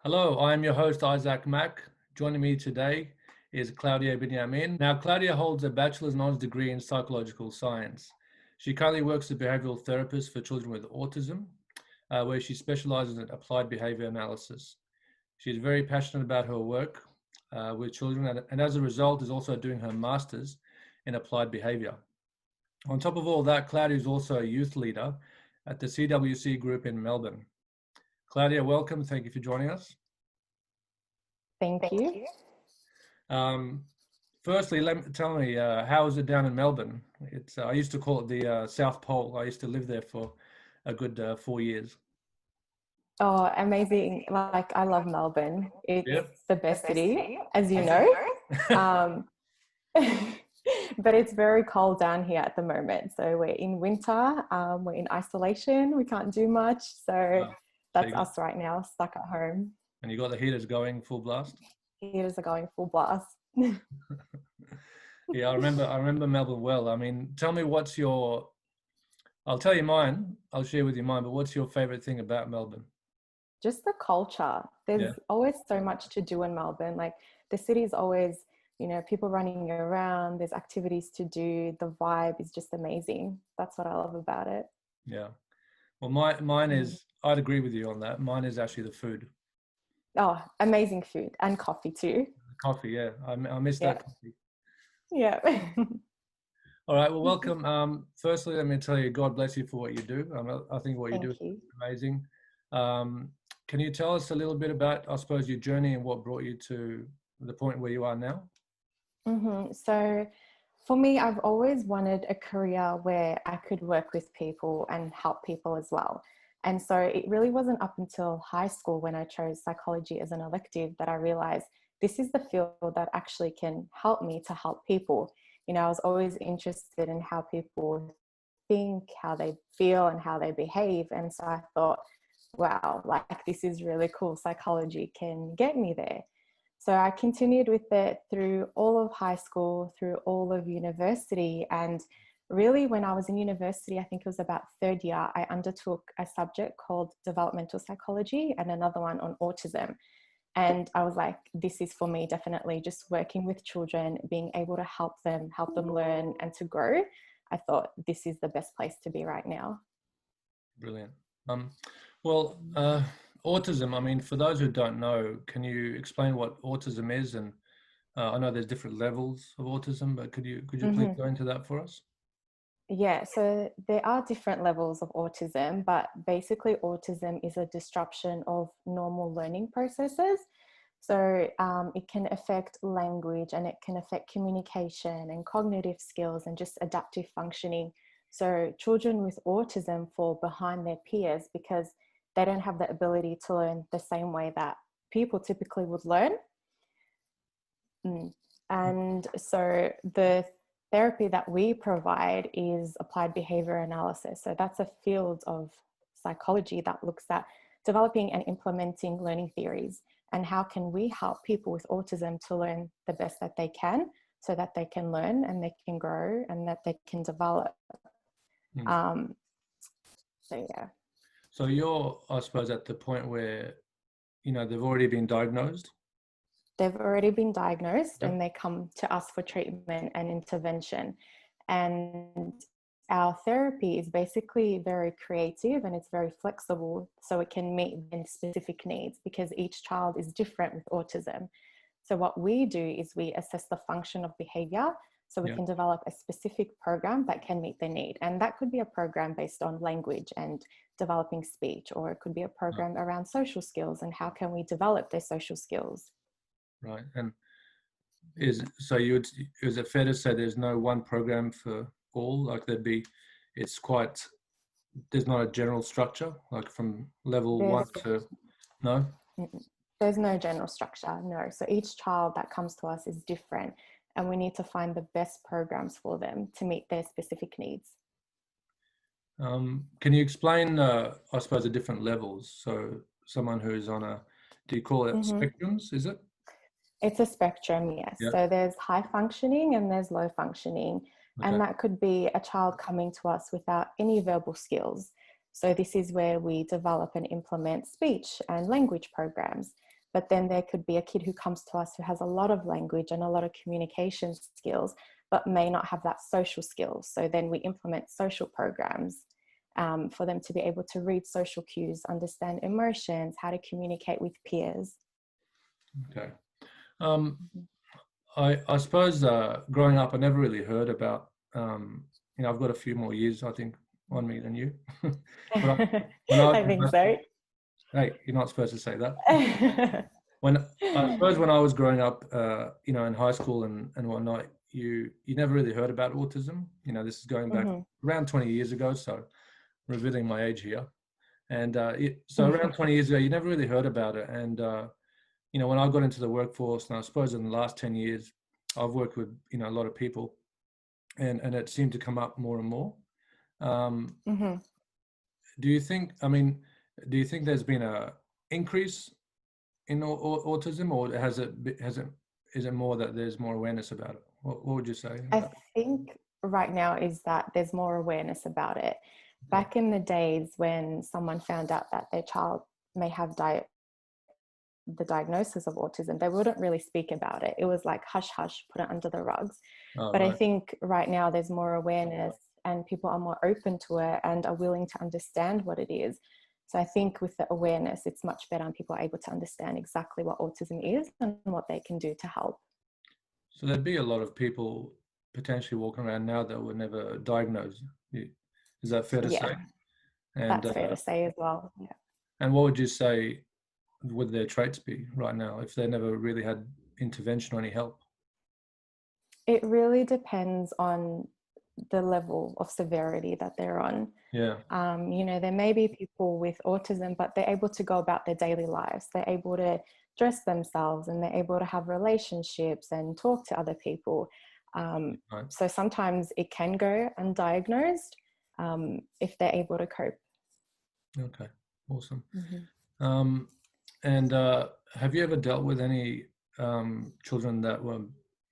Hello, I am your host, Isaac Mack. Joining me today is Claudia Binyamin. Now, Claudia holds a bachelor's and honors degree in psychological science. She currently works as a behavioural therapist for children with autism, where she specialises in applied behaviour analysis. She's very passionate about her work with children and as a result is also doing her master's in applied behaviour. On top of all that, Claudia is also a youth leader at the CWC group in Melbourne. Claudia, welcome. Thank you for joining us. Thank you. Firstly, tell me, how is it down in Melbourne? I used to call it the South Pole. I used to live there for a good 4 years. Oh, amazing. Like, I love Melbourne. It's Yeah. the best city, as you know. But it's very cold down here at the moment. So we're in winter, we're in isolation, we can't do much. So that's us right now, stuck at home. And you got the heaters going full blast? Heaters are going full blast. Yeah, I remember Melbourne well. I mean, tell me I'll tell you mine, I'll share with you mine, but what's your favorite thing about Melbourne? Just the culture. There's always so much to do in Melbourne. Like, the city is always, people running around, there's activities to do, the vibe is just amazing. That's what I love about it. Yeah. Well, mine is, I'd agree with you on that. Mine is actually the food. Oh, amazing food and coffee too. Coffee, yeah. I miss that coffee. Yeah. All right. Well, welcome. Firstly, let me tell you, God bless you for what you do. I think what you do is amazing. Can you tell us a little bit about, I suppose, your journey and what brought you to the point where you are now? So for me, I've always wanted a career where I could work with people and help people as well. And so it really wasn't up until high school when I chose psychology as an elective that I realized this is the field that actually can help me to help people. I was always interested in how people think, how they feel, and how they behave. And so I thought, wow, like, this is really cool. Psychology can get me there. So I continued with it through all of high school, through all of university. And really, when I was in university, I think it was about third year, I undertook a subject called developmental psychology and another one on autism. And I was like, this is for me, definitely, just working with children, being able to help them learn and to grow. I thought this is the best place to be right now. Brilliant. Autism, I mean, for those who don't know, can you explain what autism is? And I know there's different levels of autism, but could you please go into that for us? Yeah, so there are different levels of autism, but basically autism is a disruption of normal learning processes. So it can affect language, and it can affect communication and cognitive skills and just adaptive functioning. So children with autism fall behind their peers because they don't have the ability to learn the same way that people typically would learn. And so the therapy that we provide is applied behavioural analysis. So that's a field of psychology that looks at developing and implementing learning theories, and how can we help people with autism to learn the best that they can, so that they can learn and they can grow and that they can develop. So you're, I suppose, at the point where, they've already been diagnosed? They've already been diagnosed, and they come to us for treatment and intervention. And our therapy is basically very creative and it's very flexible, so it can meet their specific needs because each child is different with autism. So what we do is we assess the function of behavior, so we can develop a specific program that can meet their need. And that could be a program based on language and developing speech, or it could be a program around social skills and how can we develop their social skills. Right. And is it fair to say there's no one program for all? Like there's not a general structure, like from level 1 to, no? There's no general structure, no. So each child that comes to us is different, and we need to find the best programs for them to meet their specific needs. Can you explain, I suppose, the different levels? So someone who's on do you call it spectrums, is it? It's a spectrum, yes. Yep. So there's high functioning and there's low functioning. Okay. And that could be a child coming to us without any verbal skills. So this is where we develop and implement speech and language programs. But then there could be a kid who comes to us who has a lot of language and a lot of communication skills, but may not have that social skills. So then we implement social programs for them to be able to read social cues, understand emotions, how to communicate with peers. Okay. I suppose growing up, I never really heard about, I've got a few more years, I think, on me than you. I think so. Hey, you're not supposed to say that. I suppose when I was growing up, in high school and whatnot, you never really heard about autism. This is going back around 20 years ago, so revealing my age here. And so around 20 years ago, you never really heard about it. And when I got into the workforce, and I suppose in the last 10 years, I've worked with, a lot of people, and it seemed to come up more and more. Do you think there's been a increase in autism, or is it more that there's more awareness about it? What would you say? I think right now is that there's more awareness about it. Back in the days when someone found out that their child may have the diagnosis of autism, they wouldn't really speak about it. It was like hush hush, put it under the rugs. But right. I think right now there's more awareness and people are more open to it and are willing to understand what it is. So I think with the awareness, it's much better and people are able to understand exactly what autism is and what they can do to help. So there'd be a lot of people potentially walking around now that were never diagnosed. Is that fair to say? And that's fair to say as well. Yeah. And what would you say would their traits be right now if they never really had intervention or any help? It really depends on the level of severity that they're on. Yeah. There may be people with autism, but they're able to go about their daily lives. They're able to dress themselves and they're able to have relationships and talk to other people. Right. So sometimes it can go undiagnosed if they're able to cope. Okay, awesome. And have you ever dealt with any children that were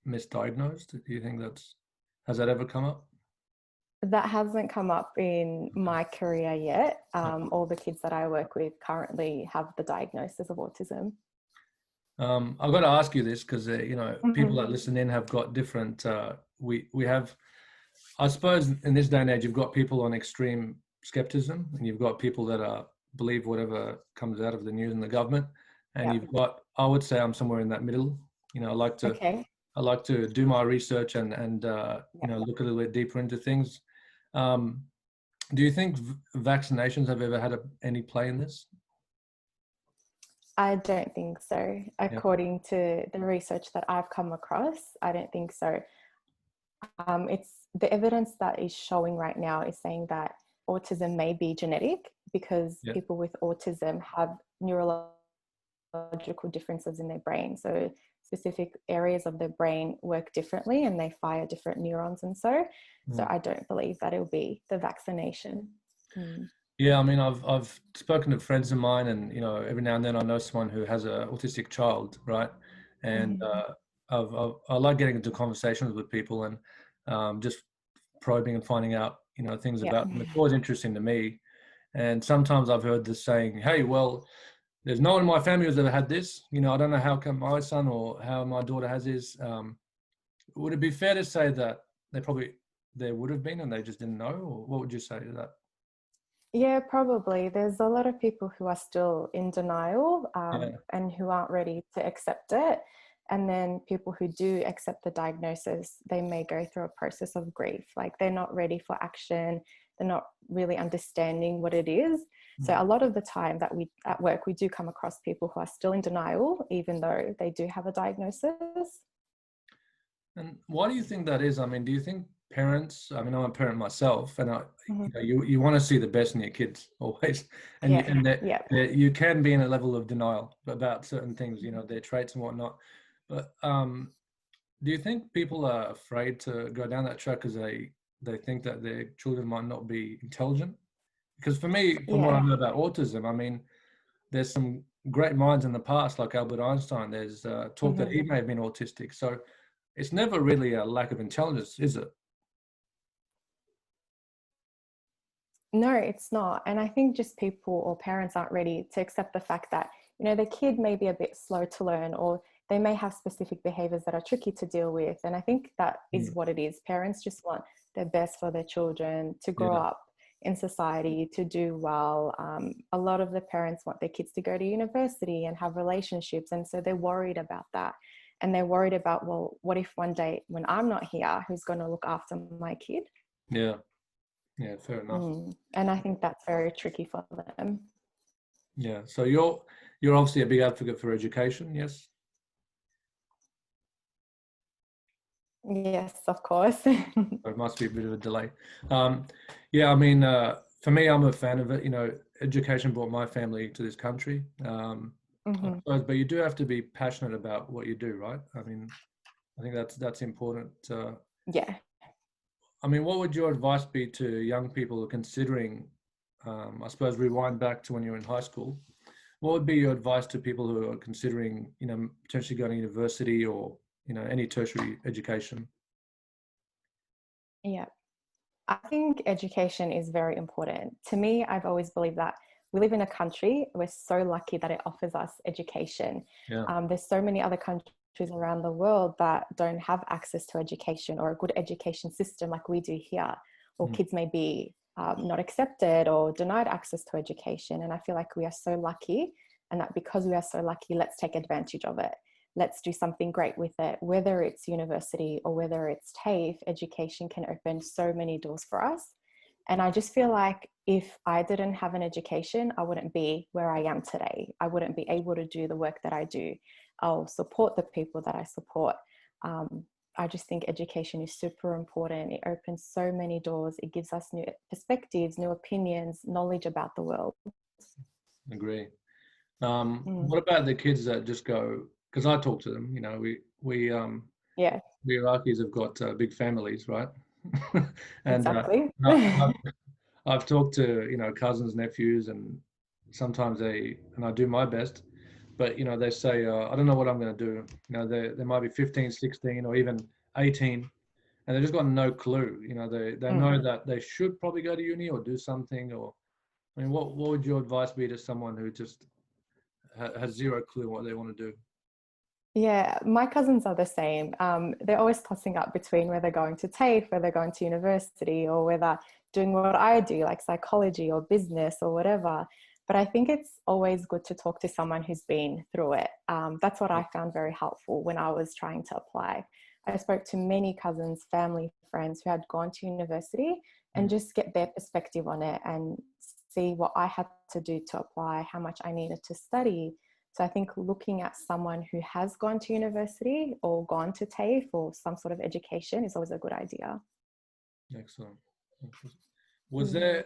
misdiagnosed? Do you think has that ever come up? That hasn't come up in my career yet. All the kids that I work with currently have the diagnosis of autism. I've got to ask you this because people that listen in have got different. We have, I suppose, in this day and age, you've got people on extreme skepticism, and you've got people that believe whatever comes out of the news and the government, and you've got. I would say I'm somewhere in that middle. I like to do my research and look a little bit deeper into things. Do you think vaccinations have ever had any play in this? I don't think so. According to the research that I've come across, I don't think so. It's the evidence that is showing right now is saying that autism may be genetic because people with autism have neurological differences in their brain. So specific areas of their brain work differently and they fire different neurons and so I don't believe that it'll be the vaccination. Yeah, I mean, I've spoken to friends of mine, and every now and then I know someone who has an autistic child, right? And I like getting into conversations with people and just probing and finding out things about them. It's always interesting to me. And sometimes I've heard this saying, "Hey, well, there's no one in my family who's ever had this. I don't know how come my son or how my daughter has this." Would it be fair to say that there would have been and they just didn't know? Or what would you say to that? Yeah, probably. There's a lot of people who are still in denial and who aren't ready to accept it. And then people who do accept the diagnosis, they may go through a process of grief. Like they're not ready for action. They're not really understanding what it is. So a lot of the time that we at work, we do come across people who are still in denial, even though they do have a diagnosis. And why do you think that is? I mean, do you think parents, I'm a parent myself, and you want to see the best in your kids always, and you can be in a level of denial about certain things, their traits and whatnot. But do you think people are afraid to go down that track because they think that their children might not be intelligent? Because for me, from what I know about autism, there's some great minds in the past, like Albert Einstein. There's talk that he may have been autistic. So it's never really a lack of intelligence, is it? No, it's not. And I think just people or parents aren't ready to accept the fact that you know, the kid may be a bit slow to learn, or they may have specific behaviors that are tricky to deal with. And I think that is what it is. Parents just want their best for their children to grow up in society, to do well. A lot of the parents want their kids to go to university and have relationships. And so they're worried about that. And they're worried about, well, what if one day when I'm not here, who's going to look after my kid? Yeah. Yeah, fair enough. And I think that's very tricky for them. Yeah. So you're obviously a big advocate for education, yes? Yes, of course. It must be a bit of a delay. Yeah, I mean, for me, I'm a fan of it. You know, education brought my family to this country. I suppose, but you do have to be passionate about what you do, right? I mean, I think that's important. Yeah. I mean, what would your advice be to young people who are considering, I suppose, rewind back to when you were in high school? What would be your advice to people who are considering, you know, potentially going to university or, you know, any tertiary education? Yeah. I think education is very important. To me, I've always believed that we live in a country, we're so lucky that it offers us education. Yeah. There's so many other countries around the world that don't have access to education or a good education system like we do here, or kids may be not accepted or denied access to education. And I feel like we are so lucky, and that because we are so lucky, let's take advantage of it. Let's do something great with it. Whether it's university or whether it's TAFE, education can open so many doors for us. And I just feel like if I didn't have an education, I wouldn't be where I am today. I wouldn't be able to do the work that I do. I'll support the people that I support. I just think education is super important. It opens so many doors. It gives us new perspectives, new opinions, knowledge about the world. Agree. What about the kids that just go, because I talk to them, you know, we Iraqis have got big families, right? And exactly. I've talked to, you know, cousins, nephews, and sometimes and I do my best, but, you know, they say, I don't know what I'm going to do. You know, they might be 15, 16, or even 18, and they just got no clue. You know, they know that they should probably go to uni or do something, or, I mean, what would your advice be to someone who just has zero clue what they want to do? Yeah, my cousins are the same. They're always tossing up between whether going to TAFE, whether going to university, or whether doing what I do, like psychology or business or whatever. But I think it's always good to talk to someone who's been through it. That's what I found very helpful when I was trying to apply. I spoke to many cousins, family, friends who had gone to university, and just get their perspective on it and see what I had to do to apply, how much I needed to study. So I think looking at someone who has gone to university or gone to TAFE or some sort of education is always a good idea. Excellent. Was there,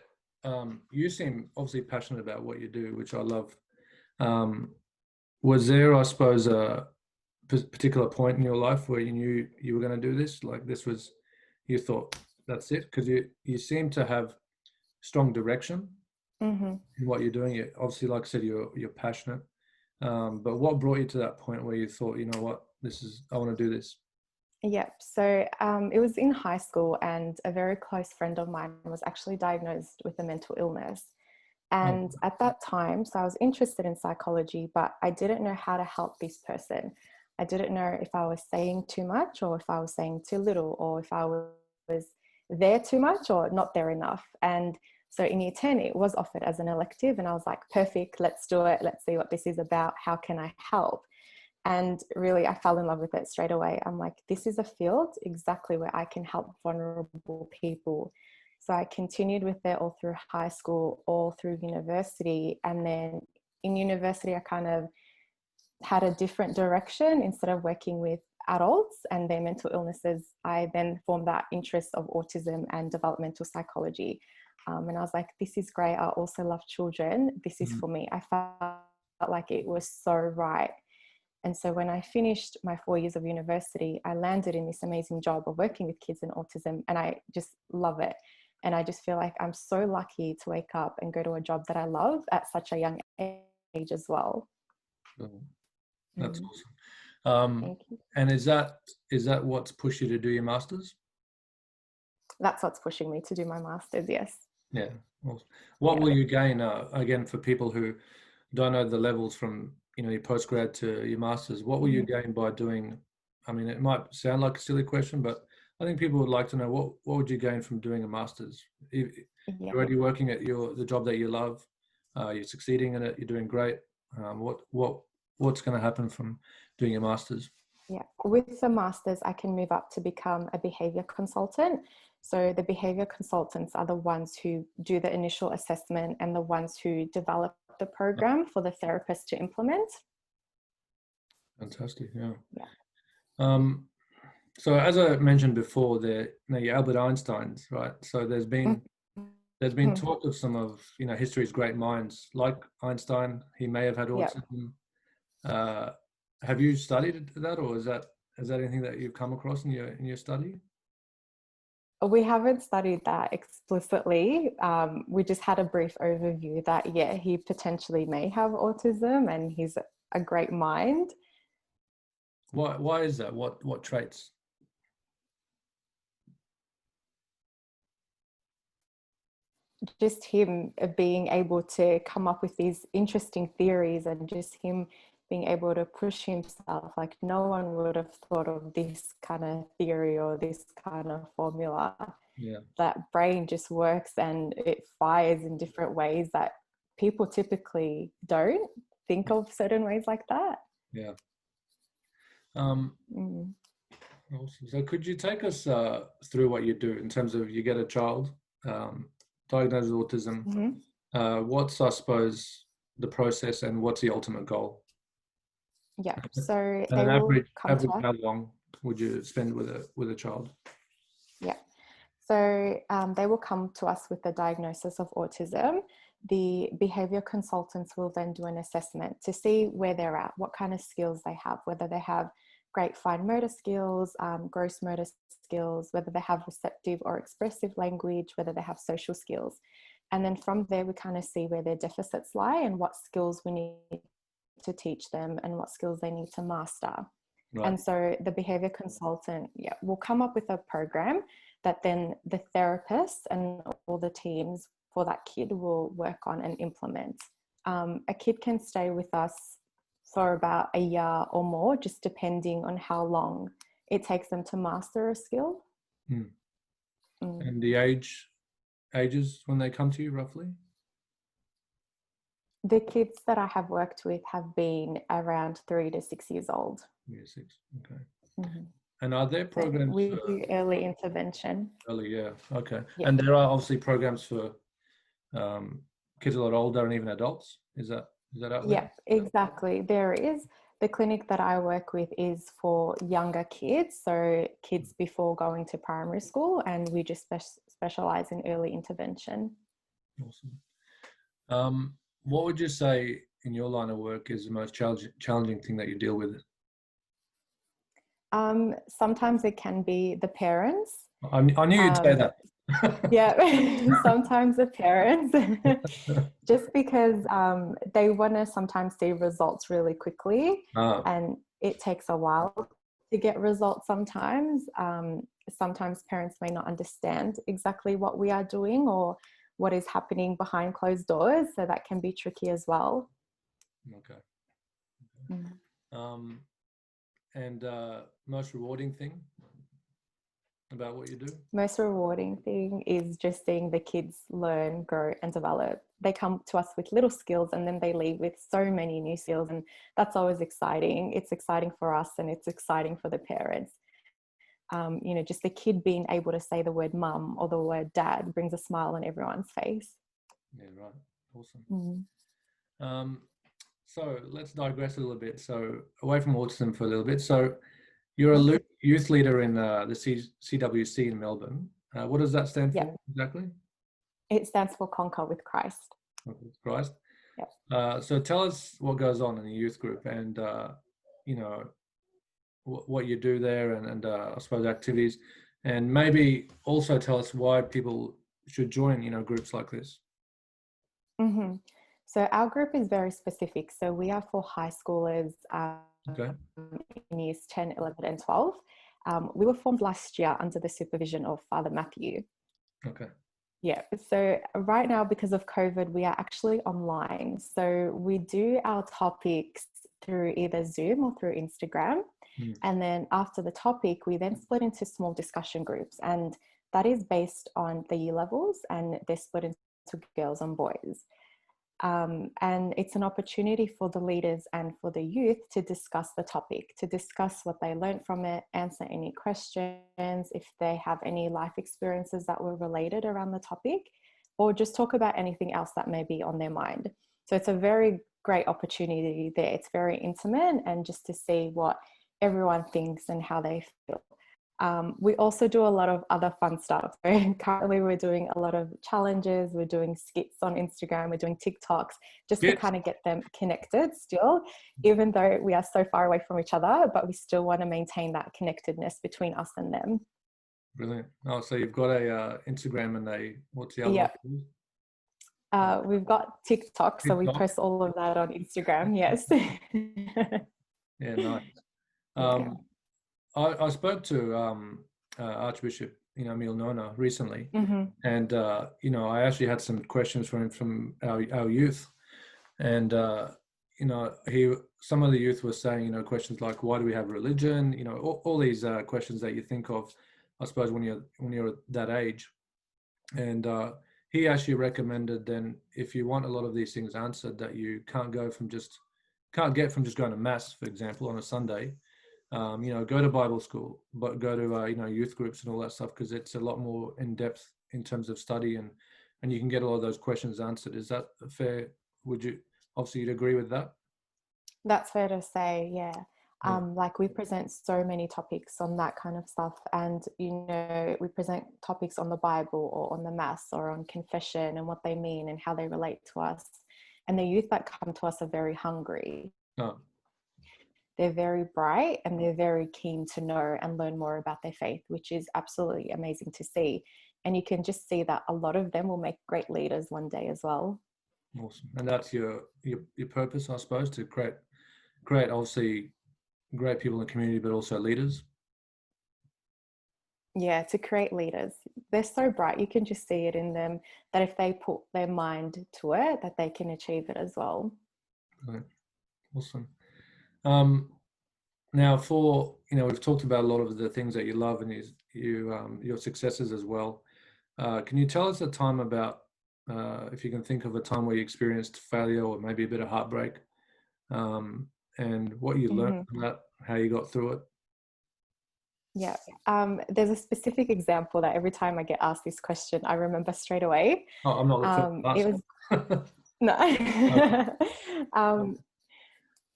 you seem obviously passionate about what you do, which I love. Was there, I suppose, a particular point in your life where you knew you were going to do this? Like this was, you thought, that's it? Because you seem to have strong direction in what you're doing. You, obviously, like I said, you're passionate. But what brought you to that point where you thought, you know what, I want to do this? Yep. So it was in high school, and a very close friend of mine was actually diagnosed with a mental illness. And at that time, so I was interested in psychology, but I didn't know how to help this person. I didn't know if I was saying too much or if I was saying too little, or if I was there too much or not there enough. And so in year 10, it was offered as an elective, and I was like, perfect, let's do it. Let's see what this is about. How can I help? And really, I fell in love with it straight away. I'm like, this is a field exactly where I can help vulnerable people. So I continued with it all through high school, all through university. And then in university, I kind of had a different direction. Instead of working with adults and their mental illnesses, I then formed that interest of autism and developmental psychology. And I was like, this is great. I also love children. This is for me. I felt like it was so right. And so when I finished my 4 years of university, I landed in this amazing job of working with kids in autism, and I just love it. And I just feel like I'm so lucky to wake up and go to a job that I love at such a young age as well. That's awesome. Thank you. And is that what's pushed you to do your master's? That's what's pushing me to do my master's, yes. Yeah. Awesome. What will you gain, again, for people who don't know the levels from your postgrad to your master's, what will you gain by doing? I mean, it might sound like a silly question, but I think people would like to know what would you gain from doing a master's? You're Yeah. already working at the job that you love, you're succeeding in it, you're doing great. What's going to happen from doing a master's? Yeah, with the master's, I can move up to become a behavior consultant. So the behavior consultants are the ones who do the initial assessment and the ones who develop the program for the therapist to implement. Fantastic, yeah. Yeah. So as I mentioned before, your Albert Einsteins, right? So there's been talk of some of history's great minds, like Einstein. He may have had Yeah. autism. Have you studied that, or is that anything that you've come across in your study? We haven't studied that explicitly. We just had a brief overview that, yeah, he potentially may have autism and he's a great mind. Why is that? What traits? Just him being able to come up with these interesting theories and just him being able to push himself. Like no one would have thought of this kind of theory or this kind of formula. Yeah. That brain just works and it fires in different ways that people typically don't think of certain ways like that. Yeah. Awesome. So could you take us through what you do in terms of you get a child diagnosed with autism? What's, I suppose, the process and what's the ultimate goal? Yeah, so and they an will average, come to us. how long would you spend with a child? Yeah, so they will come to us with the diagnosis of autism. The behavior consultants will then do an assessment to see where they're at, what kind of skills they have, whether they have great fine motor skills, gross motor skills, whether they have receptive or expressive language, whether they have social skills. And then from there, we kind of see where their deficits lie and what skills we need to teach them and what skills they need to master. Right. And so the behavior consultant will come up with a program that then the therapist and all the teams for that kid will work on and implement. A kid can stay with us for about a year or more, just depending on how long it takes them to master a skill. And the ages when they come to you, roughly? The kids that I have worked with have been around 3 to 6 years old. 3 to 6, okay. And are there programs we do early intervention? Early, yeah, okay. Yeah. And there are obviously programs for kids a lot older and even adults. Is that out there? Yeah, exactly. There is. The clinic that I work with is for younger kids, so kids before going to primary school, and we just specialize in early intervention. Awesome. What would you say in your line of work is the most challenging thing that you deal with? Sometimes it can be the parents. I knew you'd say that. Yeah, sometimes the parents, just because they want to sometimes see results really quickly, and it takes a while to get results sometimes. Sometimes parents may not understand exactly what we are doing or what is happening behind closed doors, so that can be tricky as well. Okay. And most rewarding thing about what you do? Most rewarding thing is just seeing the kids learn, grow and develop. They come to us with little skills and then they leave with so many new skills, and that's always exciting. It's exciting for us and it's exciting for the parents. Just the kid being able to say the word mum or the word dad brings a smile on everyone's face. Yeah, right. Awesome. So let's digress a little bit. So away from autism for a little bit. So you're a youth leader in the CWC in Melbourne. What does that stand for exactly? It stands for Conquer with Christ. Conquer with Christ. Yep. So tell us what goes on in the youth group and, what you do there and I suppose activities. And maybe also tell us why people should join, groups like this. Mm-hmm. So our group is very specific. So we are for high schoolers in years 10, 11 and 12. We were formed last year under the supervision of Father Matthew. Okay. Yeah. So right now, because of COVID, we are actually online. So we do our topics through either Zoom or through Instagram. And then after the topic, we then split into small discussion groups. And that is based on the year levels, and they're split into girls and boys. And it's an opportunity for the leaders and for the youth to discuss the topic, to discuss what they learned from it, answer any questions, if they have any life experiences that were related around the topic, or just talk about anything else that may be on their mind. So it's a very great opportunity there. It's very intimate, and just to see what everyone thinks and how they feel. We also do a lot of other fun stuff. So currently we're doing a lot of challenges, we're doing skits on Instagram, we're doing TikToks, just to kind of get them connected still, even though we are so far away from each other, but we still want to maintain that connectedness between us and them. Brilliant. Oh, so you've got a Instagram and what's the other one? We've got TikTok, so we post all of that on Instagram, yes. Yeah, nice. I spoke to Archbishop, Milnona recently, and I actually had some questions from our youth, and some of the youth were saying, questions like, why do we have religion? All these questions that you think of, I suppose, when you're that age, and he actually recommended then, if you want a lot of these things answered, that you can't get from just going to mass, for example, on a Sunday. Go to Bible school, but go to youth groups and all that stuff, because it's a lot more in depth in terms of study, and you can get a lot of those questions answered. Is that fair? You'd agree with that? That's fair to say, yeah. Like we present so many topics on that kind of stuff, and we present topics on the Bible or on the Mass or on confession and what they mean and how they relate to us. And the youth that come to us are very hungry. They're very bright, and they're very keen to know and learn more about their faith, which is absolutely amazing to see. And you can just see that a lot of them will make great leaders one day as well. Awesome. And that's your purpose, I suppose, to create obviously great people in the community, but also leaders. Yeah, to create leaders. They're so bright. You can just see it in them, that if they put their mind to it, that they can achieve it as well. Right. Awesome. Now, we've talked about a lot of the things that you love and your successes as well. Can you tell us a time about, if you can think of a time where you experienced failure or maybe a bit of heartbreak, and what you learned from that, how you got through it? Yeah. There's a specific example that every time I get asked this question, I remember straight away. Oh, I'm not the first. No.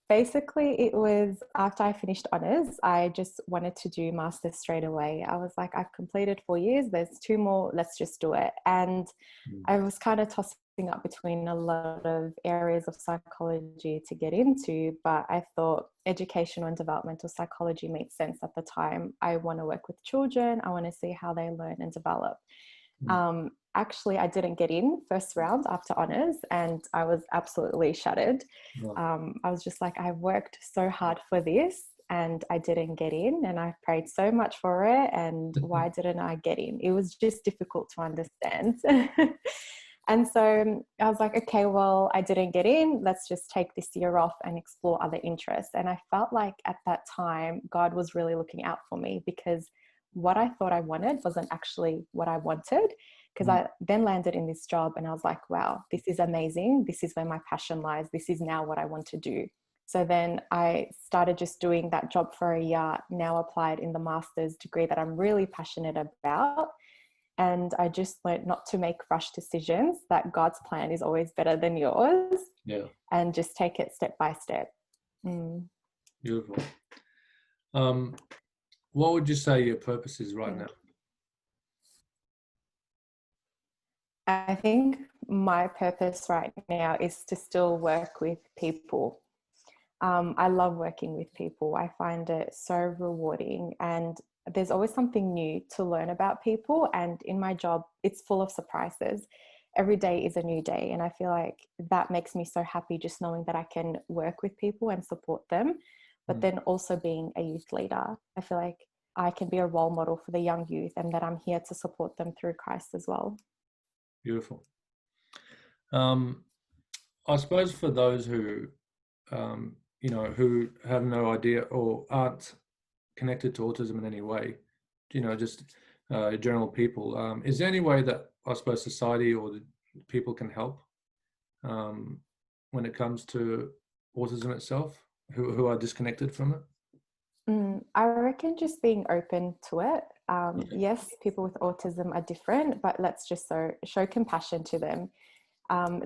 Basically, it was after I finished honours, I just wanted to do masters straight away. I was like, I've completed 4 years, there's 2 more, let's just do it. And I was kind of tossing up between a lot of areas of psychology to get into, but I thought educational and developmental psychology made sense at the time. I want to work with children, I want to see how they learn and develop. Actually, I didn't get in first round after honours, and I was absolutely shattered. I was just like, I've worked so hard for this and I didn't get in, and I prayed so much for it, and why didn't I get in? It was just difficult to understand. And so I was like, okay, well, I didn't get in. Let's just take this year off and explore other interests. And I felt like at that time, God was really looking out for me, because what I thought I wanted wasn't actually what I wanted. Because I then landed in this job and I was like, wow, this is amazing. This is where my passion lies. This is now what I want to do. So then I started just doing that job for a year, now applied in the master's degree that I'm really passionate about. And I just learned not to make rush decisions, that God's plan is always better than yours. Yeah. And just take it step by step. Beautiful. What would you say your purpose is right now? I think my purpose right now is to still work with people. I love working with people. I find it so rewarding, and there's always something new to learn about people. And in my job, it's full of surprises. Every day is a new day. And I feel like that makes me so happy, just knowing that I can work with people and support them. But then also being a youth leader, I feel like I can be a role model for the young youth, and that I'm here to support them through Christ as well. Beautiful. I suppose for those who who have no idea or aren't connected to autism in any way, just general people. Is there any way that I suppose society or the people can help um, when it comes to autism itself, who are disconnected from it? I reckon just being open to it. Yes, people with autism are different, but let's just show compassion to them.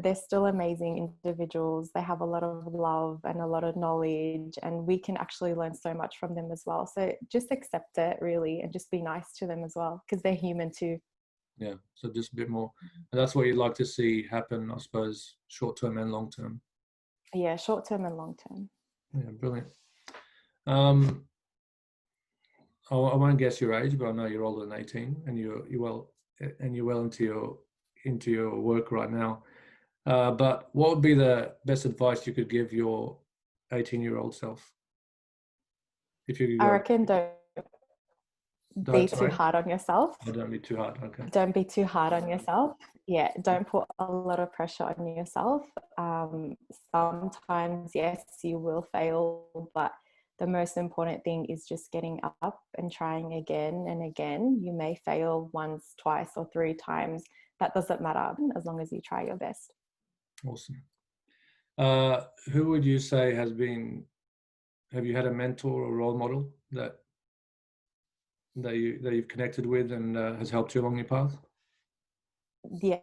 They're still amazing individuals. They have a lot of love and a lot of knowledge, and we can actually learn so much from them as well. So just accept it, really, and just be nice to them as well, because they're human too. Yeah, so just a bit more. And that's what you'd like to see happen, I suppose, short term and long term. Yeah, short term and long term. Yeah, brilliant. Um, I won't guess your age, but I know you're older than 18, and you're well into your work right now. But what would be the best advice you could give your 18-year-old self? If you could I go, reckon don't be too sorry, hard on yourself. I don't be too hard. Okay. Don't be too hard on yourself. Yeah, don't put a lot of pressure on yourself. Sometimes, yes, you will fail, but the most important thing is just getting up and trying again and again. You may fail once, twice, or 3 times. That doesn't matter as long as you try your best. Awesome. Who would you say have you had a mentor or role model that you've connected with and has helped you along your path? Yeah,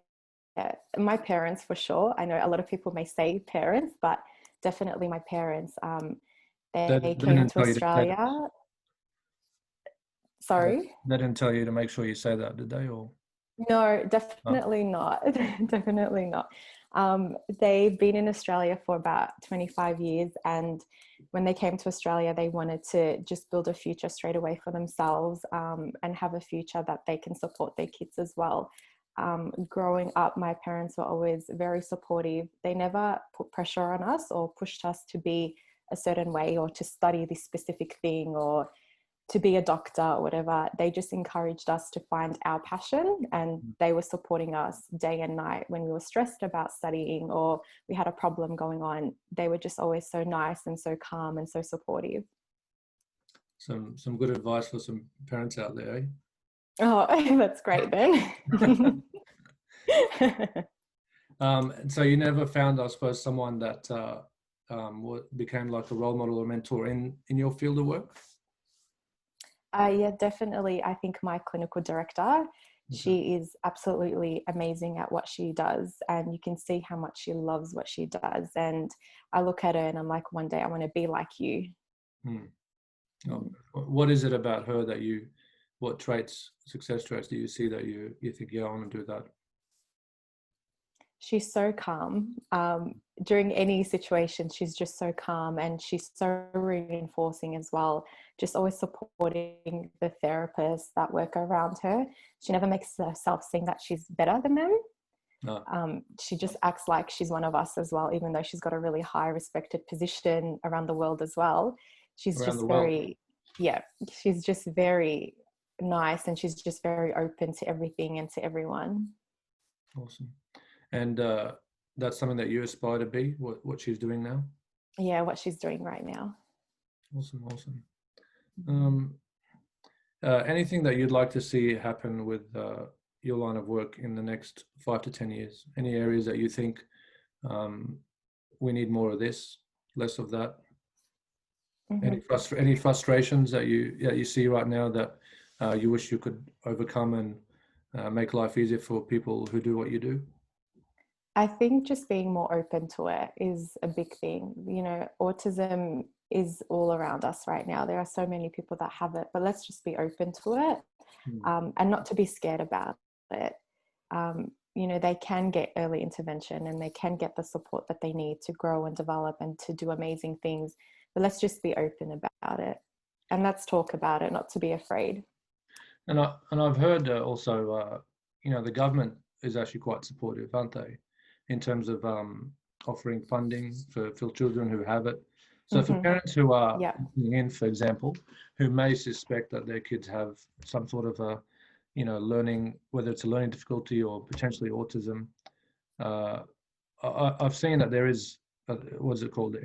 my parents for sure. I know a lot of people may say parents, but definitely my parents. They They came didn't to tell you to say that. Australia. Sorry? They didn't tell you to make sure you say that, did they? Or No, oh, definitely not. Definitely not. They've been in Australia for about 25 years. And when they came to Australia, they wanted to just build a future straight away for themselves, and have a future that they can support their kids as well. Growing up, my parents were always very supportive. They never put pressure on us or pushed us to be a certain way or to study this specific thing or to be a doctor or whatever. They just encouraged us to find our passion, and they were supporting us day and night when we were stressed about studying or we had a problem going on. They were just always so nice and so calm and so supportive. some good advice for some parents out there, eh? Oh, that's great then. And so you never found, I suppose, someone that became like a role model or mentor in your field of work? Yeah, definitely. I think my clinical director, Okay. she is absolutely amazing at what she does, and you can see how much she loves what she does. And I look at her and I'm like, one day I want to be like you. Hmm. Oh, what is it about her that what success traits do you see that you think, yeah, I want to do that? She's so calm. During any situation, she's just so calm, and she's so reinforcing as well, just always supporting the therapists that work around her. She never makes herself seem that she's better than them. No. She just acts like she's one of us as well, even though she's got a really high respected position around the world as well. She's Around just the world. very, yeah, she's just very nice, and she's just very open to everything and to everyone. Awesome. And that's something that you aspire to be, what she's doing now? Yeah, what she's doing right now. Awesome, awesome. Um, Anything that you'd like to see happen with your line of work in the next 5 to 10 years? Any areas that you think um, we need more of this, less of that? Mm-hmm. Any frustrations that you see right now that you wish you could overcome and make life easier for people who do what you do? I think just being more open to it is a big thing. Autism is all around us right now. There are so many people that have it, but let's just be open to it, Hmm. and not to be scared about it. They can get early intervention and they can get the support that they need to grow and develop and to do amazing things. But let's just be open about it, and let's talk about it, not to be afraid. And I've heard also, the government is actually quite supportive, aren't they, in terms of offering funding for children who have it. So for Mm-hmm. parents who are Yeah. listening in, for example, who may suspect that their kids have some sort of a, learning, whether it's a learning difficulty or potentially autism, I've seen that there is, what's it called,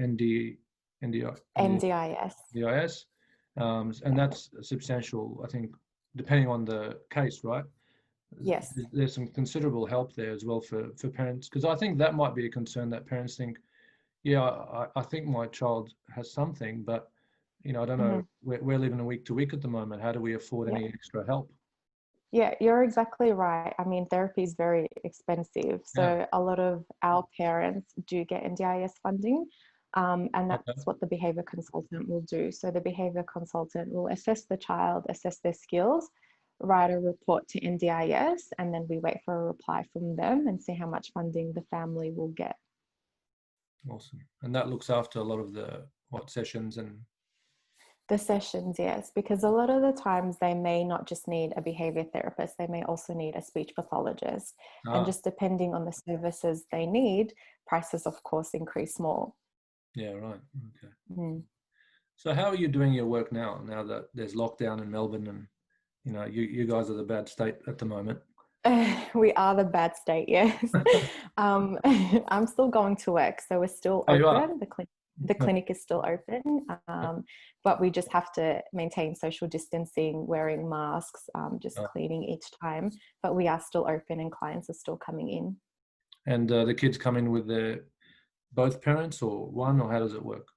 NDI, NDIS. NDIS, and that's substantial, I think, depending on the case, right? Yes. There's some considerable help there as well for parents, because I think that might be a concern that parents think, yeah, I think my child has something, but I don't know. We're living a week to week at the moment. How do we afford Yeah. any extra help? Yeah, you're exactly right. I mean, therapy is very expensive. So a lot of our parents do get NDIS funding. And that's what the behavior consultant will do. So the behavior consultant will assess the child, assess their skills, write a report to NDIS, and then we wait for a reply from them and see how much funding the family will get. Awesome. And that looks after a lot of the sessions and the sessions, yes, because a lot of the times they may not just need a behavior therapist, they may also need a speech pathologist. And just depending on the services they need, prices of course increase more. Yeah, right. Okay. So how are you doing your work now that there's lockdown in Melbourne and you guys are the bad state at the moment? We are the bad state, yes. I'm still going to work, so we're still open. The clinic is still open, but we just have to maintain social distancing, wearing masks, just cleaning each time. But we are still open and clients are still coming in. And the kids come in with both parents or one, or how does it work?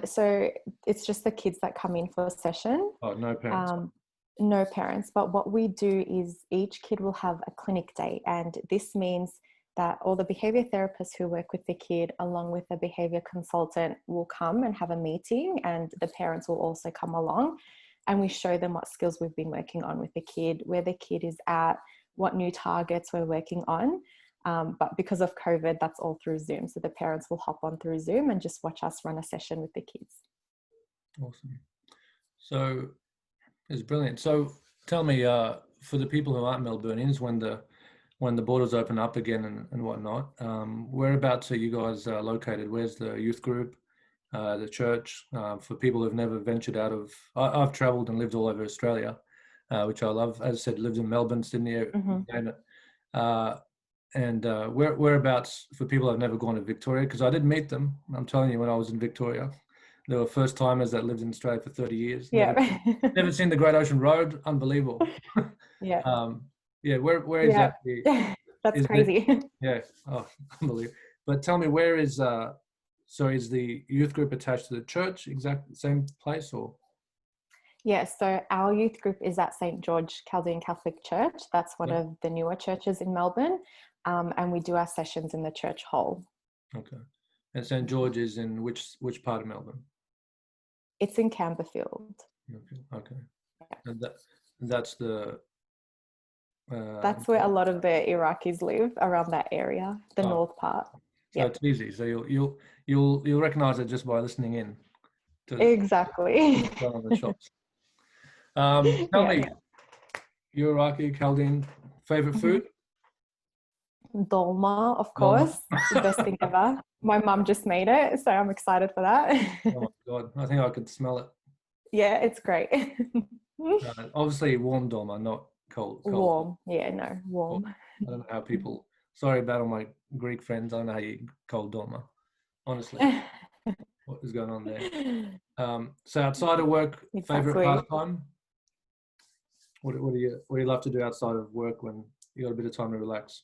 So it's just the kids that come in for a session. Oh, no parents. No parents, but what we do is each kid will have a clinic day, and this means that all the behavior therapists who work with the kid along with the behavior consultant will come and have a meeting, and the parents will also come along, and we show them what skills we've been working on with the kid, where the kid is at, what new targets we're working on. But because of COVID, that's all through Zoom. So the parents will hop on through Zoom and just watch us run a session with the kids. Awesome. So it's brilliant. So tell me, for the people who aren't Melburnians, when the borders open up again and whatnot, whereabouts are you guys located? Where's the youth group, the church? For people who've never ventured out of, I've travelled and lived all over Australia, which I love. As I said, lived in Melbourne, Sydney, name it. And whereabouts for people who've never gone to Victoria? Because I did meet them. I'm telling you, when I was in Victoria, they were first timers that lived in Australia for 30 years. Yeah. Never seen the Great Ocean Road. Unbelievable. Yeah. Where exactly? That's crazy. Oh, unbelievable. But tell me, where is so is the youth group attached to the church, exactly the same place, or? Yes, so our youth group is at St. George Chaldean Catholic Church. That's one of the newer churches in Melbourne, and we do our sessions in the church hall. Okay. And St. George is in which part of Melbourne? It's in Camberfield. Okay. And that's the... that's where a lot of the Iraqis live, around that area, the north part. So it's easy. So you'll recognize it just by listening in. Exactly. On the shops. Tell me, you're Iraqi, Chaldean, favorite food? Dolma, of course. The best thing ever. My mum just made it, so I'm excited for that. Oh my God, I think I could smell it. Yeah, it's great. Obviously warm dolma, not cold. Warm, yeah, no, warm. I don't know how people, sorry about all my Greek friends, I don't know how you eat cold dolma, honestly. What is going on there? So outside of work, favorite pastime? What do you love to do outside of work when you got a bit of time to relax?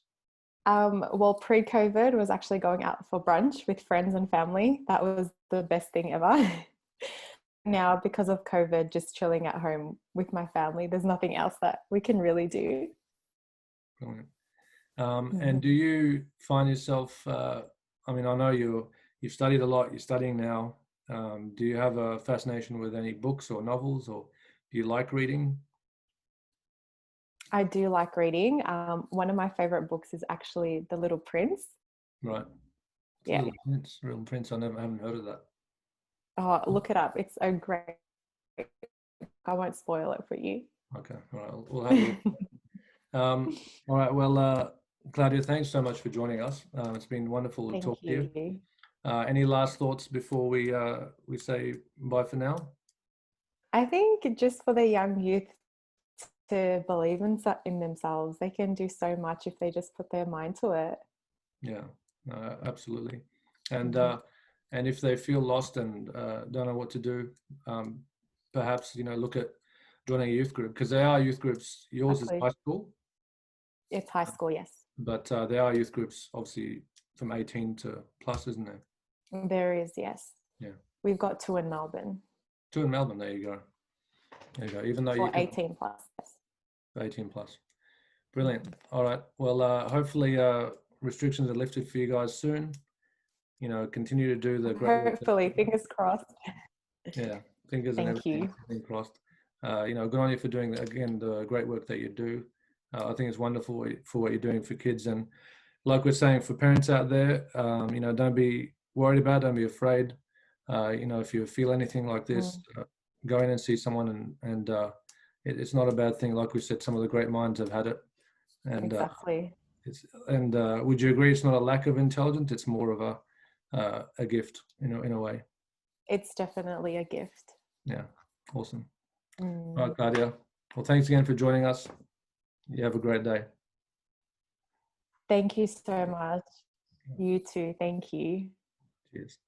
Well, pre-COVID was actually going out for brunch with friends and family. That was the best thing ever. Now, because of COVID, just chilling at home with my family. There's nothing else that we can really do. Brilliant. And do you find yourself, I mean, I know you've studied a lot, you're studying now. Do you have a fascination with any books or novels, or do you like reading? I do like reading. One of my favorite books is actually The Little Prince. Right. Yeah. Little Prince. I haven't heard of that. Oh, look it up. It's a great. I won't spoil it for you. Okay. All right. We'll have a look. All right. Well, Claudia, thanks so much for joining us. It's been wonderful to talk to you. Any last thoughts before we say bye for now? I think just for the young youth to believe in themselves. They can do so much if they just put their mind to it. Yeah, absolutely. And And if they feel lost and don't know what to do, perhaps, look at joining a youth group, because there are youth groups. Yours is high school. It's high school, yes. But there are youth groups, obviously, from 18 to plus, isn't there? There is, yes. Yeah. We've got 2 in Melbourne. 2 in Melbourne, there you go. There you go. Even though for 18 plus. 18 plus. Brilliant. All right. Well, hopefully restrictions are lifted for you guys soon. Continue to do the great work. Hopefully, fingers crossed. Yeah, fingers and everything crossed. Good on you for doing, again, the great work that you do. I think it's wonderful for what you're doing for kids. And like we're saying, for parents out there, don't be worried about it, don't be afraid. If you feel anything like this, go in and see someone, and it's not a bad thing. Like we said, some of the great minds have had it. And, exactly. Would you agree it's not a lack of intelligence? It's more of a gift, in a way. It's definitely a gift. Yeah, awesome. All right, Claudia. Well, thanks again for joining us. You have a great day. Thank you so much. You too. Thank you. Cheers.